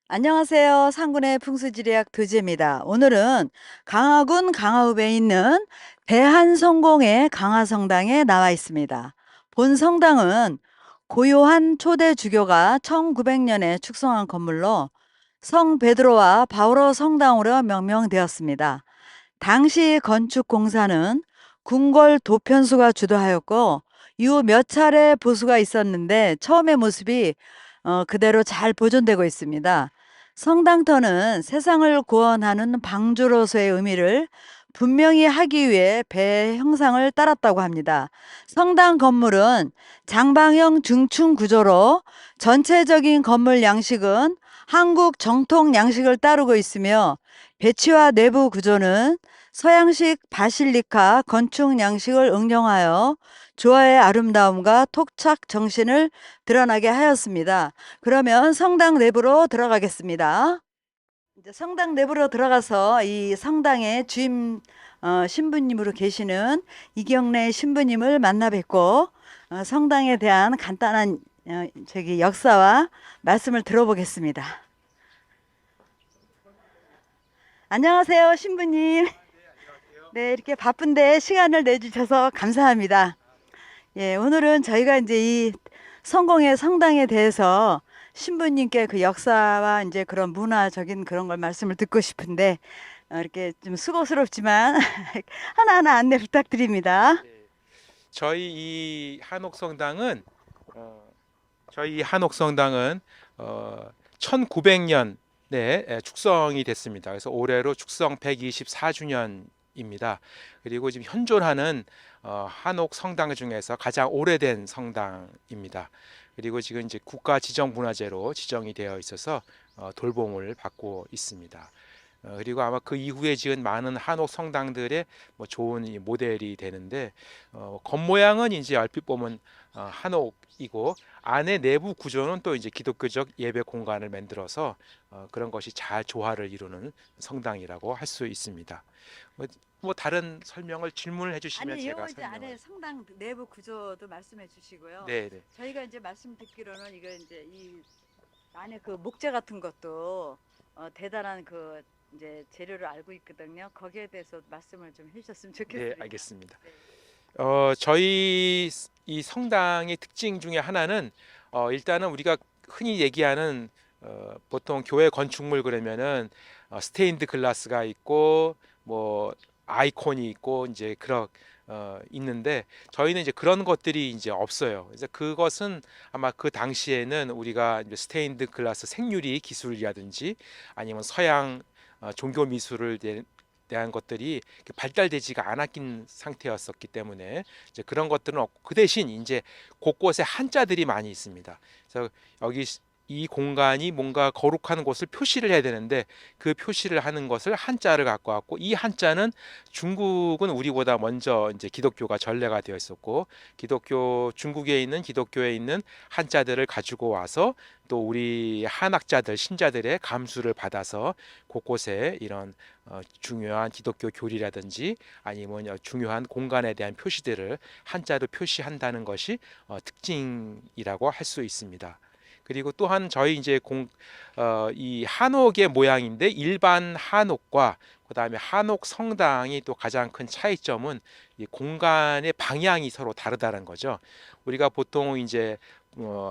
안녕하세요. 상군의 풍수지리학 도지입니다. 오늘은 강화군 강화읍에 있는 대한성공의 강화성당에 나와 있습니다. 본 성당은 고요한 초대 주교가 1900년에 축성한 건물로 성 베드로와 바오로 성당으로 명명되었습니다. 당시 건축 공사는 궁궐 도편수가 주도하였고 이후 몇 차례 보수가 있었는데 처음의 모습이 그대로 잘 보존되고 있습니다. 성당터는 세상을 구원하는 방주로서의 의미를 분명히 하기 위해 배 형상을 따랐다고 합니다. 성당 건물은 장방형 중층 구조로 전체적인 건물 양식은 한국 정통 양식을 따르고 있으며 배치와 내부 구조는 서양식 바실리카 건축 양식을 응용하여 조화의 아름다움과 토착 정신을 드러나게 하였습니다. 그러면 성당 내부로 들어가겠습니다. 이제 성당 내부로 들어가서 이 성당의 주임 신부님으로 계시는 이경래 신부님을 만나 뵙고 성당에 대한 간단한 역사와 말씀을 들어보겠습니다. 안녕하세요, 신부님. 네, 이렇게 바쁜데 시간을 내주셔서 감사합니다. 예, 오늘은 저희가 이제 이 성공의 성당에 대해서 신부님께 그 역사와 이제 그런 문화적인 그런 걸 말씀을 듣고 싶은데 이렇게 좀 수고스럽지만 하나하나 안내 부탁드립니다. 네, 저희 이 한옥성당은 어, 저희 한옥성당은 1900년에 축성이 됐습니다. 그래서 올해로 축성 124주년입니다. 그리고 지금 현존하는 한옥성당 중에서 가장 오래된 성당입니다. 그리고 지금 이제 국가지정문화재로 지정이 되어 있어서 돌봄을 받고 있습니다. 그리고 아마 그 이후에 지은 많은 한옥 성당들의 뭐 좋은 이 모델이 되는데 겉모양은 이제 얼핏 보면 한옥이고 안에 내부 구조는 또 이제 기독교적 예배 공간을 만들어서 그런 것이 잘 조화를 이루는 성당이라고 할 수 있습니다. 뭐, 뭐 다른 설명을 질문을 해주시면 아니, 제가 요 이제 안에 설명을. 성당 내부 구조도 말씀해 주시고요. 네, 네. 저희가 이제 말씀 듣기로는 이거 이제 이 안에 그 목재 같은 것도 대단한 그 이제 재료를 알고 있거든요. 거기에 대해서 말씀을 좀 해주셨으면 네, 좋겠습니다. 알겠습니다. 네. 저희 이 성당의 특징 중에 하나는 일단은 우리가 흔히 얘기하는 보통 교회 건축물 그러면은 스테인드 글라스가 있고 뭐 아이콘이 있고 이제 그런 있는데 저희는 이제 그런 것들이 이제 없어요. 그래서 그것은 아마 그 당시에는 우리가 이제 스테인드 글라스 생유리 기술이라든지 아니면 서양 종교 미술을 대한 것들이 발달되지가 않았긴 상태였었기 때문에 이제 그런 것들은 없고 그 대신 이제 곳곳에 한자들이 많이 있습니다. 그래서 여기 이 공간이 뭔가 거룩한 곳을 표시를 해야 되는데 그 표시를 하는 것을 한자를 갖고 왔고 이 한자는 중국은 우리보다 먼저 이제 기독교가 전래가 되어 있었고 기독교 중국에 있는 기독교에 있는 한자들을 가지고 와서 또 우리 한학자들 신자들의 감수를 받아서 곳곳에 이런 중요한 기독교 교리라든지 아니면 중요한 공간에 대한 표시들을 한자로 표시한다는 것이 특징이라고 할 수 있습니다. 그리고 또한 저희 이제 이 한옥의 모양인데 일반 한옥과 그다음에 한옥 성당이 또 가장 큰 차이점은 이 공간의 방향이 서로 다르다는 거죠. 우리가 보통 이제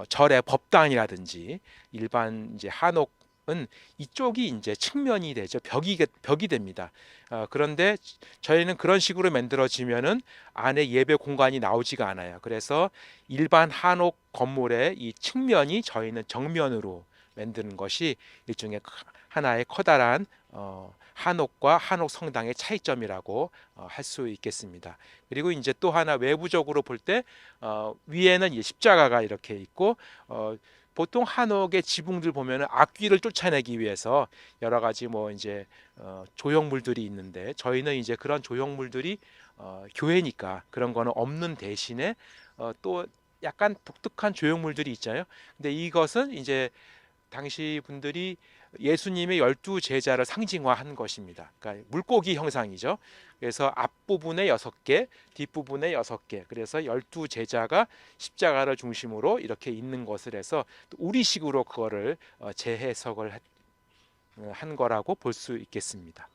절의 법당이라든지 일반 이제 한옥은 이쪽이 이제 측면이 되죠. 벽이 됩니다. 그런데 저희는 그런 식으로 만들어지면은 안에 예배 공간이 나오지가 않아요. 그래서 일반 한옥 건물의 이 측면이 저희는 정면으로 만드는 것이 일종의 하나의 커다란 한옥과 한옥 성당의 차이점이라고 할 수 있겠습니다. 그리고 이제 또 하나 외부적으로 볼 때 위에는 이 십자가가 이렇게 있고 보통 한옥의 지붕들 보면은 악귀를 쫓아내기 위해서 여러 가지 뭐 이제 조형물들이 있는데 저희는 이제 그런 조형물들이 교회니까 그런 거는 없는 대신에 또 약간 독특한 조형물들이 있잖아요. 근데 이것은 이제 당시 분들이 예수님의 12제자를 상징화한 것입니다. 그러니까 물고기 형상이죠. 그래서 앞부분에 6개, 뒷부분에 6개. 그래서 12제자가 십자가를 중심으로 이렇게 있는 것을 해서 우리식으로 그거를 재해석을 한 거라고 볼 수 있겠습니다.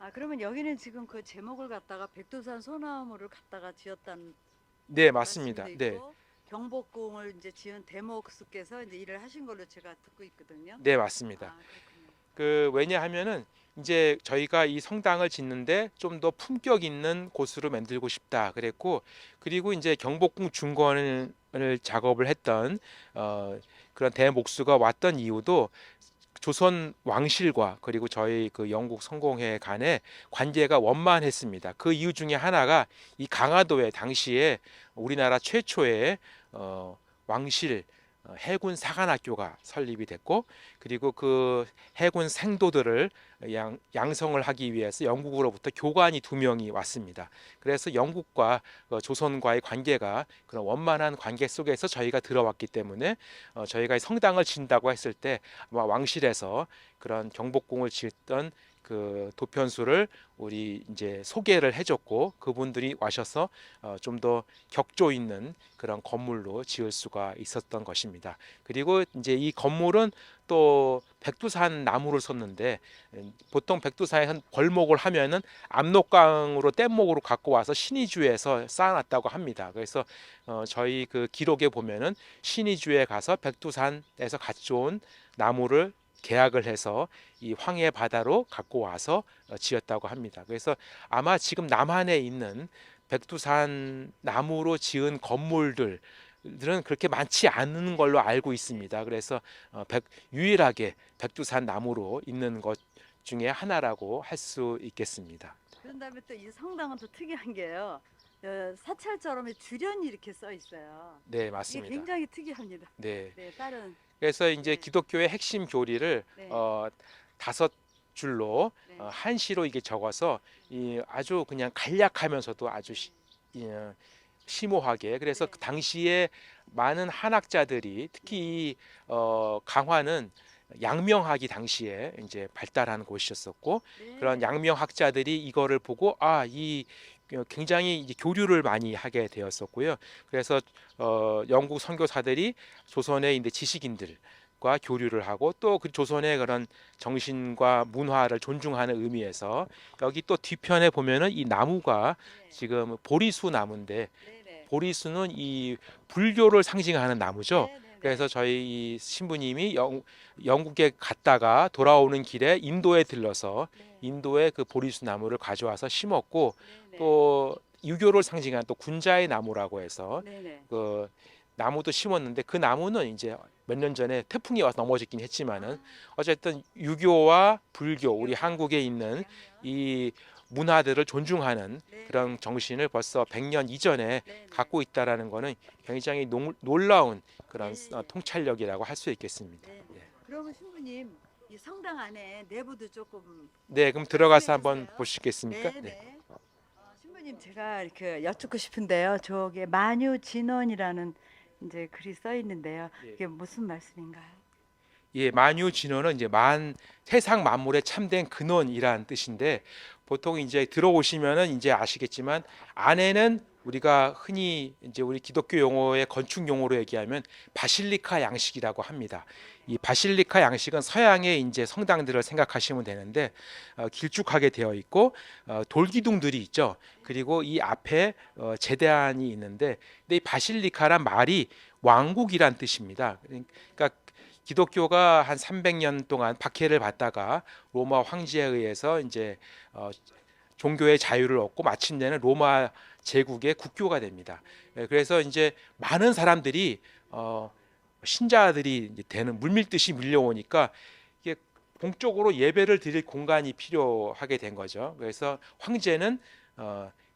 아, 그러면 여기는 지금 그 제목을 갖다가 백두산 소나무를 갖다가 지었다는 네, 말씀도 맞습니다. 네, 있고 경복궁을 이제 지은 대목수께서 이제 일을 하신 걸로 제가 듣고 있거든요. 네, 맞습니다. 아, 그렇군요. 왜냐하면은 이제 저희가 이 성당을 짓는데 좀 더 품격 있는 곳으로 만들고 싶다 그랬고, 그리고 이제 경복궁 중건을 작업을 했던 그런 대목수가 왔던 이유도 조선 왕실과 그리고 저희 그 영국 성공회 간의 관계가 원만했습니다. 그 이유 중에 하나가 이 강화도에 당시에 우리나라 최초의 왕실 해군 사관학교가 설립이 됐고, 그리고 그 해군 생도들을 양성을 하기 위해서 영국으로부터 교관이 2명이 왔습니다. 그래서 영국과 조선과의 관계가 그런 원만한 관계 속에서 저희가 들어왔기 때문에 저희가 성당을 짓는다고 했을 때 아마 왕실에서 그런 경복궁을 짓던 그 도편수를 우리 이제 소개를 해줬고, 그분들이 와셔서 좀 더 격조 있는 그런 건물로 지을 수가 있었던 것입니다. 그리고 이제 이 건물은 또 백두산 나무를 썼는데, 보통 백두산에서 벌목을 하면은 압록강으로 뗏목으로 갖고 와서 신의주에서 쌓아놨다고 합니다. 그래서 저희 그 기록에 보면은 신의주에 가서 백두산에서 가져온 나무를 계약을 해서 이 황해 바다로 갖고 와서 지었다고 합니다. 그래서 아마 지금 남한에 있는 백두산 나무로 지은 건물들은 그렇게 많지 않은 걸로 알고 있습니다. 그래서 유일하게 백두산 나무로 있는 것 중에 하나라고 할 수 있겠습니다. 그런 다음에 또 이 성당은 또 특이한 게요. 사찰처럼 주련이 이렇게 써 있어요. 네, 이게 맞습니다. 굉장히 특이합니다. 네. 네, 다른 그래서 이제 네, 기독교의 핵심 교리를 네, 5줄로 네, 한시로 이게 적어서 이 아주 그냥 간략하면서도 아주 심오하게, 그래서 네, 그 당시에 많은 한학자들이 특히 이 강화는 양명학이 당시에 이제 발달한 곳이었었고, 그런 네, 양명학자들이 이거를 보고 이 굉장히 이제 교류를 많이 하게 되었었고요. 그래서 영국 선교사들이 조선의 이제 지식인들과 교류를 하고, 또 그 조선의 그런 정신과 문화를 존중하는 의미에서 여기 또 뒤편에 보면은 이 나무가 네, 지금 보리수 나무인데, 네, 네, 보리수는 이 불교를 상징하는 나무죠. 네, 네, 네, 그래서 저희 이 신부님이 영국에 갔다가 돌아오는 길에 인도에 들러서 네, 인도에 그 보리수 나무를 가져와서 심었고, 네, 네, 또 유교를 상징하는 또 군자의 나무라고 해서 네, 네. 그 나무도 심었는데, 그 나무는 이제 몇 년 전에 태풍이 와서 넘어지긴 아, 했지만은 어쨌든 유교와 불교, 우리 불교, 한국에 있는 양면, 이 문화들을 존중하는 네, 그런 네, 정신을 벌써 100년 이전에 네, 네, 갖고 있다라는 거는 굉장히 놀라운 그런 예, 예, 통찰력이라고 할 수 있겠습니다. 네. 예. 그러면 신부님 이 성당 안에 내부도 조금 네, 그럼 말씀해 들어가서 한번 주세요. 보시겠습니까? 네, 네. 네. 신부님 제가 이렇게 여쭙고 싶은데요. 저기 만유진원이라는 이제 글이 써 있는데요. 예. 이게 무슨 말씀인가요? 예, 만유 진원은 이제 세상 만물의 참된 근원이란 뜻인데, 보통 이제 들어오시면은 이제 아시겠지만 안에는 우리가 흔히 이제 우리 기독교 용어의 건축 용어로 얘기하면 바실리카 양식이라고 합니다. 이 바실리카 양식은 서양의 이제 성당들을 생각하시면 되는데, 길쭉하게 되어 있고 돌기둥들이 있죠. 그리고 이 앞에 제단이 있는데, 근데 이 바실리카란 말이 왕국이란 뜻입니다. 그러니까 기독교가 한 300년 동안 박해를 받다가 로마 황제에 의해서 이제 종교의 자유를 얻고 마침내는 로마 제국의 국교가 됩니다. 그래서 이제 많은 사람들이 신자들이 이제 되는 물밀듯이 밀려오니까 이게 공적으로 예배를 드릴 공간이 필요하게 된 거죠. 그래서 황제는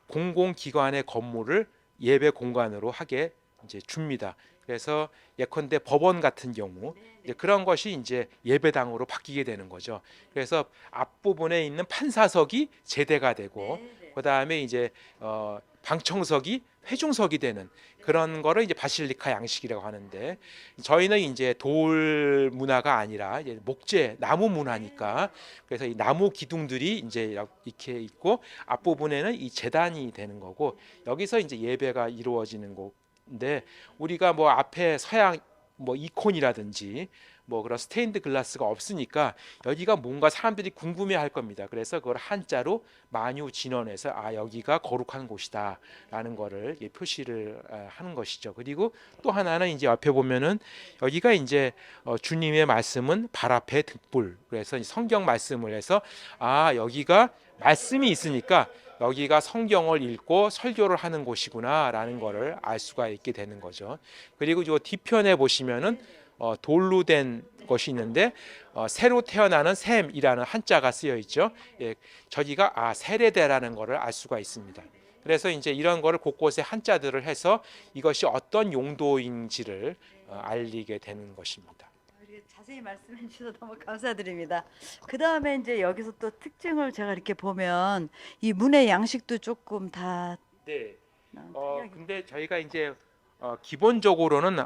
공공기관의 건물을 예배 공간으로 하게 이제 줍니다. 그래서 예컨대 법원 같은 경우 네, 이제 네, 그런 것이 이제 예배당으로 바뀌게 되는 거죠. 그래서 앞부분에 있는 판사석이 제대가 되고, 네, 네, 그 다음에 이제 방청석이 회중석이 되는 네, 그런 거를 이제 바실리카 양식이라고 하는데, 저희는 이제 돌 문화가 아니라 이제 목재 나무 네, 문화니까, 그래서 이 나무 기둥들이 이제 이렇게 있고 앞부분에는 이 제단이 되는 거고, 여기서 이제 예배가 이루어지는 건데, 우리가 뭐 앞에 서양 뭐 이콘이라든지 뭐 그런 스테인드 글라스가 없으니까 여기가 뭔가 사람들이 궁금해할 겁니다. 그래서 그걸 한자로 만유진원해서 아 여기가 거룩한 곳이다라는 거를 표시를 하는 것이죠. 그리고 또 하나는 이제 옆에 보면은 여기가 이제 주님의 말씀은 발 앞에 등불. 그래서 성경 말씀을 해서 아 여기가 말씀이 있으니까 여기가 성경을 읽고 설교를 하는 곳이구나라는 거를 알 수가 있게 되는 거죠. 그리고 이 뒤편에 보시면은 돌로 된 것이 있는데 새로 태어나는 샘이라는 한자가 쓰여 있죠. 예, 저기가 세례대라는 것을 알 수가 있습니다. 그래서 이제 이런 거를 곳곳에 한자들을 해서 이것이 어떤 용도인지를 알리게 되는 것입니다. 이렇게 자세히 말씀해 주셔서 너무 감사드립니다. 그 다음에 이제 여기서 또 특징을 제가 이렇게 보면 이 문의 양식도 조금 다 네. 특이하게. 근데 저희가 이제 기본적으로는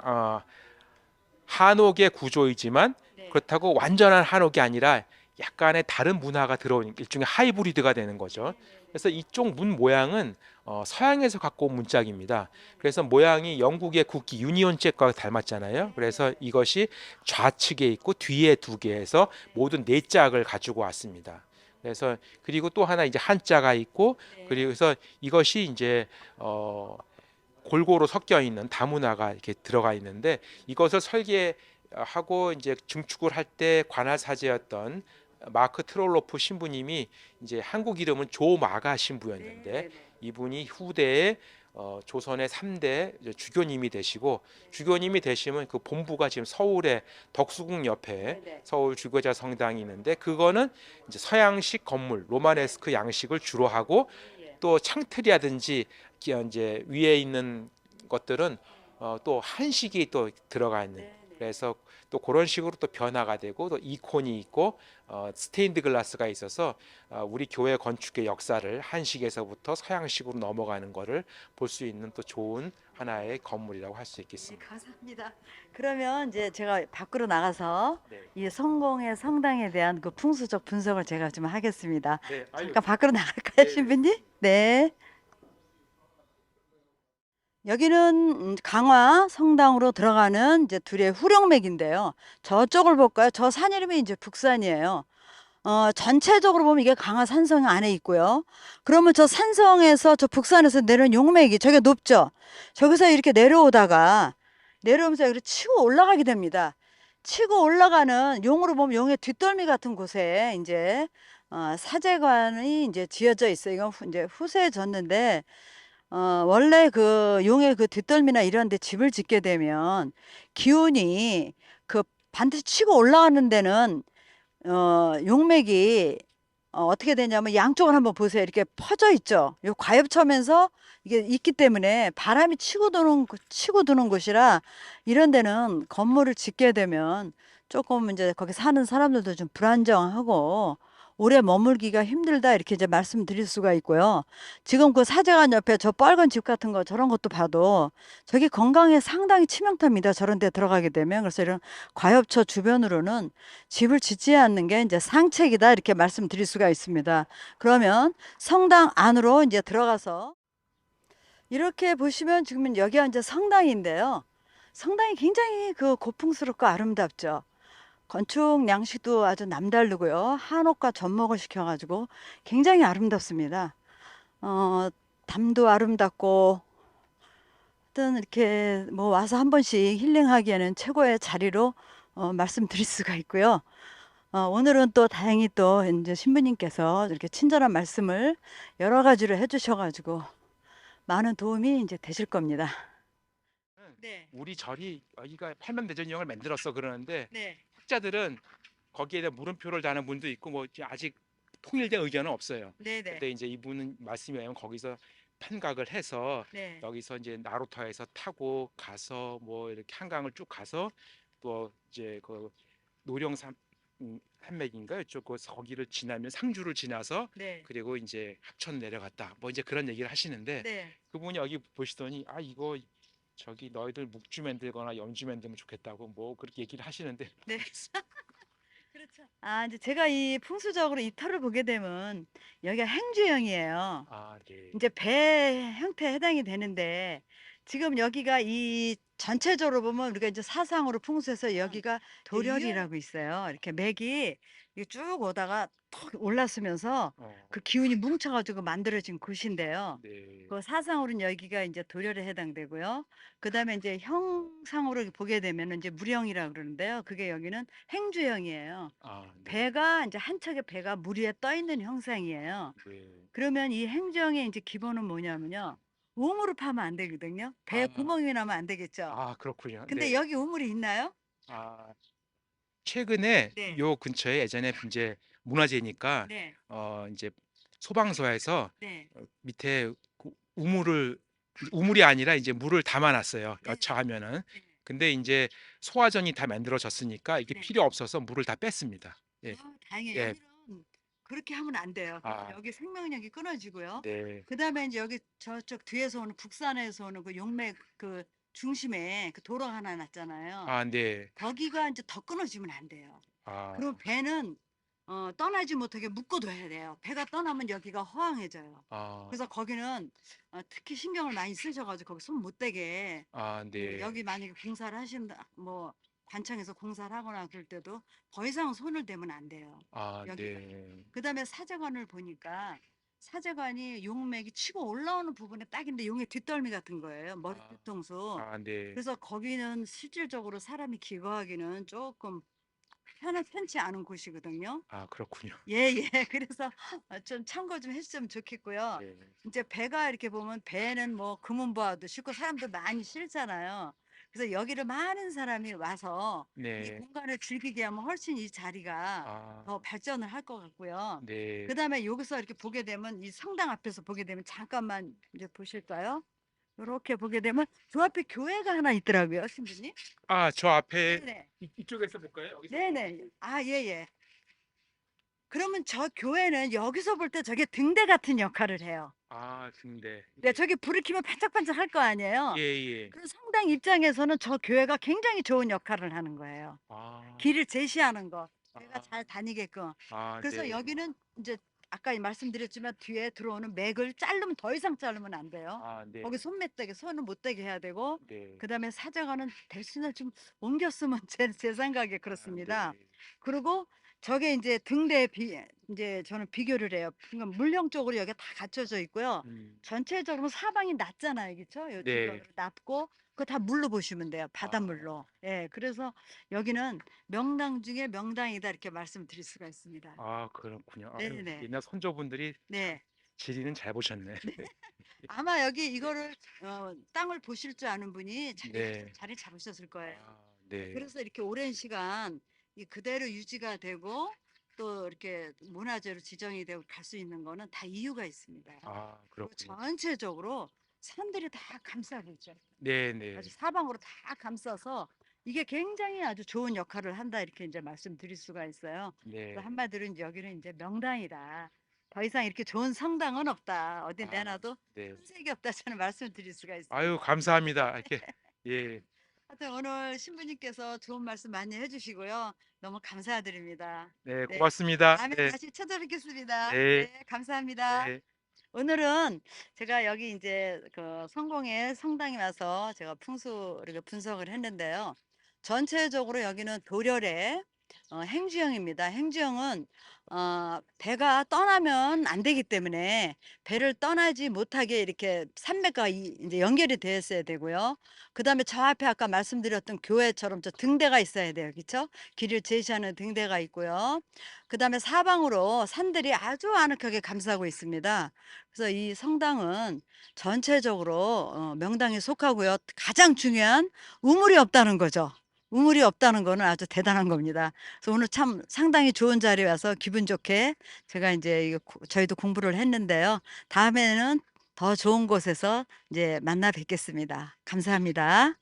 한옥의 구조이지만 네. 그렇다고 완전한 한옥이 아니라 약간의 다른 문화가 들어온 일종의 하이브리드가 되는 거죠. 그래서 이쪽 문 모양은 서양에서 갖고 온 문짝입니다. 그래서 모양이 영국의 국기 유니온 잭과 닮았잖아요. 그래서 이것이 좌측에 있고 뒤에 두 개에서 모든 네 짝을 가지고 왔습니다. 그래서 그리고 또 하나 이제 한자가 있고 그래서 이것이 이제 골고루 섞여 있는 다문화가 이렇게 들어가 있는데 이것을 설계하고 이제 증축을 할 때 관할 사제였던 마크 트롤로프 신부님이 이제 한국 이름은 조마가 신부였는데 이분이 후대에 조선의 3대 주교님이 되시고 주교님이 되시면 그 본부가 지금 서울의 덕수궁 옆에 서울 주교자 성당이 있는데 그거는 이제 서양식 건물 로마네스크 양식을 주로 하고 또 창틀이라든지 이제 위에 있는 것들은 또 한식이 또 들어가 있는 그래서 또 그런 식으로 또 변화가 되고 또 이콘이 있고 스테인드 글라스가 있어서 우리 교회 건축의 역사를 한식에서부터 서양식으로 넘어가는 것을 볼 수 있는 또 좋은 하나의 건물이라고 할 수 있겠습니다. 감사합니다. 그러면 이제 제가 밖으로 나가서 네. 이 성공의 성당에 대한 그 풍수적 분석을 제가 좀 하겠습니다. 네, 잠깐 밖으로 나갈까요, 네. 신부님? 네. 여기는 강화 성당으로 들어가는 이제 둘의 후령맥인데요. 저쪽을 볼까요? 저 산 이름이 이제 북산이에요. 전체적으로 보면 이게 강화 산성 안에 있고요. 그러면 저 산성에서 저 북산에서 내려온 용맥이 저게 높죠. 저기서 이렇게 내려오면서 여기를 치고 올라가게 됩니다. 치고 올라가는 용으로 보면 용의 뒷덜미 같은 곳에 이제 사제관이 이제 지어져 있어요. 이건 이제 후세에 졌는데 원래 그 용의 그 뒷덜미나 이런 데 집을 짓게 되면 기운이 그 반드시 치고 올라가는 데는 용맥이 어떻게 되냐면 양쪽을 한번 보세요. 이렇게 퍼져 있죠. 요 과엽처면서 이게 있기 때문에 바람이 치고 드는 곳이라 이런 데는 건물을 짓게 되면 조금 이제 거기 사는 사람들도 좀 불안정하고 오래 머물기가 힘들다 이렇게 이제 말씀드릴 수가 있고요. 지금 그 사제관 옆에 저 빨간 집 같은 거 저런 것도 봐도 저기 건강에 상당히 치명타입니다. 저런 데 들어가게 되면. 그래서 이런 과엽처 주변으로는 집을 짓지 않는 게 이제 상책이다 이렇게 말씀드릴 수가 있습니다. 그러면 성당 안으로 이제 들어가서 이렇게 보시면 지금 여기가 이제 성당인데요. 성당이 굉장히 그 고풍스럽고 아름답죠. 건축 양식도 아주 남다르고요. 한옥과 접목을 시켜가지고 굉장히 아름답습니다. 담도 아름답고 하여튼 이렇게 뭐 와서 한 번씩 힐링하기에는 최고의 자리로 말씀드릴 수가 있고요. 오늘은 또 다행히 또 이제 신부님께서 이렇게 친절한 말씀을 여러 가지로 해주셔가지고 많은 도움이 이제 되실 겁니다. 네, 우리 절이 여기가 팔만대전령을 만들었어 그러는데 네, 학자들은 거기에 대한 물음표를 다는 분도 있고 뭐 이제 아직 통일된 의견은 없어요. 네, 네, 근데 이제 이분은 말씀이 왜냐면 거기서 판각을 해서 네, 여기서 이제 나루터에서 타고 가서 뭐 이렇게 한강을 쭉 가서 또 이제 그 노령산 산맥인가 이쪽 거기를 지나면 상주를 지나서 네, 그리고 이제 합천 내려갔다 뭐 이제 그런 얘기를 하시는데 네, 그분이 여기 보시더니 아 이거 저기 너희들 묵주 만들거나 염주 만들면 좋겠다고 뭐 그렇게 얘기를 하시는데 네. 그렇죠. 이제 제가 이 풍수적으로 이 터를 보게 되면 여기가 행주형이에요. 아 네. 이제 배 형태에 해당이 되는데 지금 여기가 이 전체적으로 보면 우리가 이제 사상으로 풍수해서 여기가 도렬이라고 있어요. 이렇게 맥이 이렇게 쭉 오다가 턱 올라서면서 그 기운이 뭉쳐가지고 만들어진 곳인데요. 네. 그 사상으로는 여기가 이제 도렬에 해당되고요. 그 다음에 이제 형상으로 보게 되면 이제 무령이라고 그러는데요. 그게 여기는 행주형이에요. 아, 네. 배가 이제 한 척의 배가 물 위에 떠 있는 형상이에요. 네. 그러면 이 행주형의 이제 기본은 뭐냐면요. 우물을 파면 안 되거든요. 배 아, 구멍이 나면 안 되겠죠. 그렇군요. 근데 네. 여기 우물이 있나요? 아, 최근에 네. 요 근처에 예전에 이제 문화재니까 네. 이제 소방서에서 네. 밑에 그 우물이 아니라 이제 물을 담아놨어요. 네. 여차하면은. 네. 근데 이제 소화전이 다 만들어졌으니까 이게 네. 필요 없어서 물을 다 뺐습니다. 예. 다행이에요. 예. 여기는 그렇게 하면 안 돼요. 그럼 아, 여기 생명력이 끊어지고요. 네. 그다음에 이제 여기 저쪽 뒤에서 오는 북산에서 오는 그 용맥 그 중심에 그 도로가 하나 났잖아요. 아, 네. 거기가 이제 더 끊어지면 안 돼요. 아, 그리고 배는 떠나지 못하게 묶어둬야 돼요. 배가 떠나면 여기가 허황해져요. 아, 그래서 거기는 특히 신경을 많이 쓰셔가지고 거기 손 못 대게 네. 여기 만약에 공사를 하신다 뭐 관청에서 공사를 하거나 그럴 때도 더 이상 손을 대면 안 돼요. 아, 여기가. 네. 그다음에 사제관을 보니까 사제관이 용맥이 치고 올라오는 부분에 딱인데 용의 뒷덜미 같은 거예요. 머리 아, 뒤통수. 네. 그래서 거기는 실질적으로 사람이 기거하기는 조금 편치 않은 곳이거든요. 아, 그렇군요. 예, 예. 그래서 좀 참고 좀 해주시면 좋겠고요. 네. 이제 배가 이렇게 보면 배는 뭐 금은보화도 싣고 사람들 많이 실잖아요. 그래서 여기를 많은 사람이 와서 이 네. 공간을 즐기게 하면 훨씬 이 자리가 아, 더 발전을 할 것 같고요. 네. 그 다음에 여기서 이렇게 보게 되면 이 성당 앞에서 보게 되면 잠깐만 이제 보실까요? 이렇게 보게 되면 저 앞에 교회가 하나 있더라고요, 신부님. 저 앞에 네네. 이쪽에서 볼까요? 여기서? 네네. 아, 예, 예. 그러면 저 교회는 여기서 볼 때 저게 등대 같은 역할을 해요. 근데 네, 저기 불을 켜면 반짝반짝 할 거 아니에요. 예, 예. 그럼 성당 입장에서는 저 교회가 굉장히 좋은 역할을 하는 거예요. 아, 길을 제시하는 거. 제가 아, 잘 다니게끔. 그래서 네. 여기는 이제 아까 말씀드렸지만 뒤에 들어오는 맥을 자르면 더 이상 자르면 안 돼요. 네. 거기 손met대기 손은 못 대게 해야 되고 네. 그다음에 사제관은 대신을 좀 옮겼으면 제 생각에 그렇습니다. 네. 그리고 저게 이제 등대 이제 저는 비교를 해요. 그러니까 물령적으로 여기 다 갖춰져 있고요. 음, 전체적으로 사방이 낮잖아요, 그렇죠? 요 네. 뒤로 낮고 그거 다 물로 보시면 돼요, 아, 바닷물로. 예, 그래서 여기는 명당 중에 명당이다 이렇게 말씀드릴 수가 있습니다. 그렇군요. 아유, 네네. 옛날 선조분들이 참 네. 지리는 잘 보셨네. 아마 여기 이거를 땅을 보실 줄 아는 분이 네. 자리 잡으셨을 거예요. 네. 그래서 이렇게 오랜 시간 이 그대로 유지가 되고 또 이렇게 문화재로 지정이 되고 갈 수 있는 거는 다 이유가 있습니다. 그리고 그렇군요. 전체적으로 산들이 다 감싸고 있죠. 네, 네. 아주 사방으로 다 감싸서 이게 굉장히 아주 좋은 역할을 한다 이렇게 이제 말씀드릴 수가 있어요. 네. 그래서 한마디로 이제 여기는 이제 명당이다. 더 이상 이렇게 좋은 성당은 없다. 어디 내놔도 네. 흠색이 없다. 저는 말씀드릴 수가 있습니다. 아유, 감사합니다. 이렇게 예. 하여튼 오늘 신부님께서 좋은 말씀 많이 해주시고요. 너무 감사드립니다. 네, 네. 고맙습니다. 다음에 네. 다시 찾아뵙겠습니다. 네. 네, 감사합니다. 네. 오늘은 제가 여기 이제 그 성공의 성당에 와서 제가 풍수 이렇게 분석을 했는데요. 전체적으로 여기는 도렬의 행주형입니다. 행주형은 배가 떠나면 안 되기 때문에 배를 떠나지 못하게 이렇게 산맥과 이제 연결이 되어 있어야 되고요. 그 다음에 저 앞에 아까 말씀드렸던 교회처럼 저 등대가 있어야 돼요. 그렇죠? 길을 제시하는 등대가 있고요. 그 다음에 사방으로 산들이 아주 아늑하게 감싸고 있습니다. 그래서 이 성당은 전체적으로 명당에 속하고요. 가장 중요한 우물이 없다는 거죠. 우물이 없다는 거는 아주 대단한 겁니다. 그래서 오늘 참 상당히 좋은 자리에 와서 기분 좋게 제가 이제 저희도 공부를 했는데요. 다음에는 더 좋은 곳에서 이제 만나 뵙겠습니다. 감사합니다.